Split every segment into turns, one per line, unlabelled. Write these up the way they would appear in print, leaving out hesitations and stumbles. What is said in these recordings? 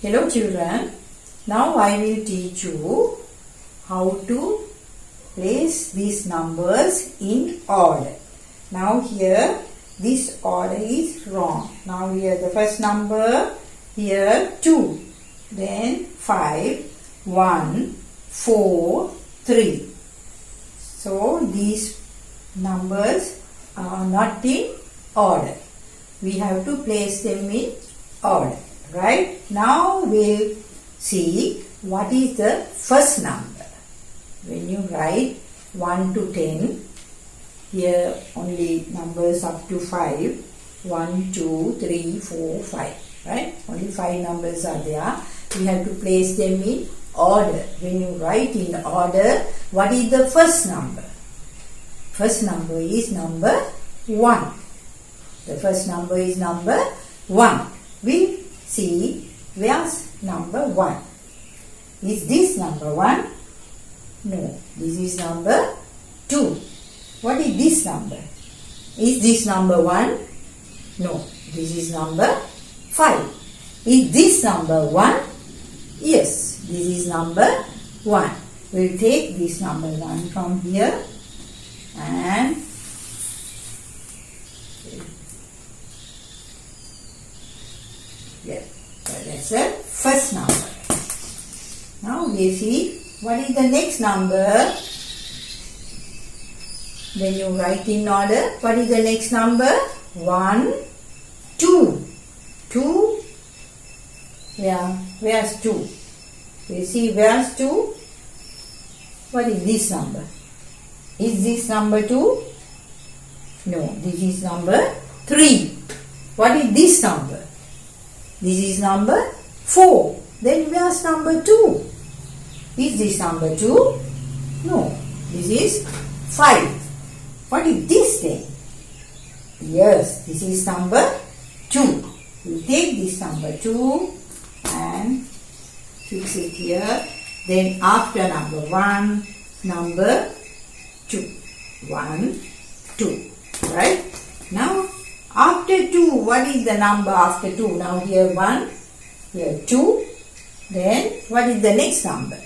Hello children, now I will teach you how to place these numbers in order. Now here this order is wrong. Now here the first number, here 2, then 5, 1, 4, 3. So these numbers are not in order. We have to place them in order. Right? Now we'll see what is the first number. When you write 1 to 10, here only numbers up to 5. 1, 2, 3, 4, 5. Right? Only 5 numbers are there. We have to place them in order. When you write in order, what is the first number? First number is number 1. The first number is number 1. We see where's number 1. Is this number 1? No. This is number 2. What is this number? Is this number 1? No. This is number 5. Is this number 1? Yes. This is number 1. We'll take this number 1 from here and that's the first number. Now we see what is the next number. When you write in order, what is the next number? 1, 2. 2. Where's 2? We see where's 2? What is this number? Is this number 2? No, this is number 3. What is this number? This is number 4. Then where's number 2? Is this number 2? No. This is 5. What is this then? Yes, this is number 2. We take this number 2 and fix it here. Then after number 1, number 2. 1, 2. Right? Now after 2, what is the number after 2? Now here 1, here 2. Then what is the next number?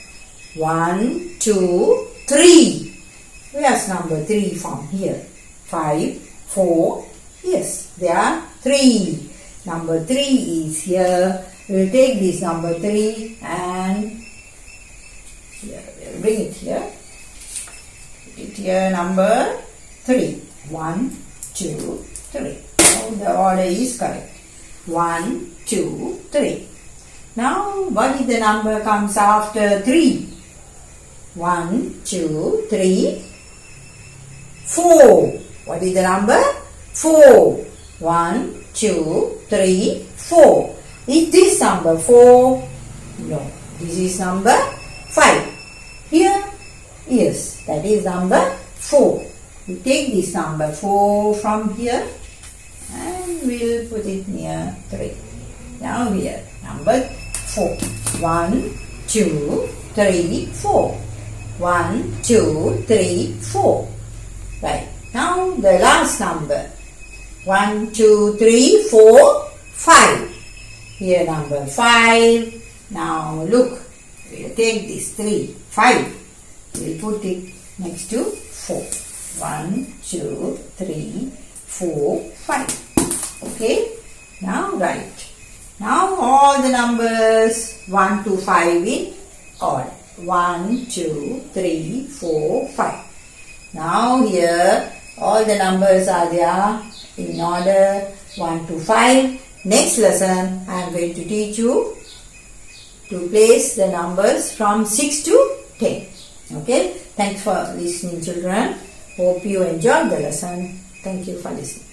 1, 2, 3. Where's number 3 from here? 5, 4. Yes, there are 3. Number 3 is here. We'll take this number 3 and here, we'll bring it here. Put it here, number 3. 1, 2, 3. Now the order is correct. 1, 2, 3. Now what is the number comes after 3? 1, 2, 3, 4. What is the number? 4. 1, 2, 3, 4. Is this number 4? No. This is number 5. Here? Yes. That is number 4. We take this number 4 from here and we'll put it near 3. Now here, number 4. 1, 2, 3, 4. 1, 2, 3, 4. Right. Now the last number. 1, 2, 3, 4, 5. Here number 5. Now look, we'll take this 3, 5. We'll put it next to 4. 1, 2, 3, 4, 5. Okay. Now write. Now all the numbers 1 to 5 in order. 1, 2, 3, 4, 5. Now here all the numbers are there in order 1 to 5. Next lesson I am going to teach you to place the numbers from 6 to 10. Okay. Thanks for listening children. Hope you enjoyed the lesson. Thank you for listening.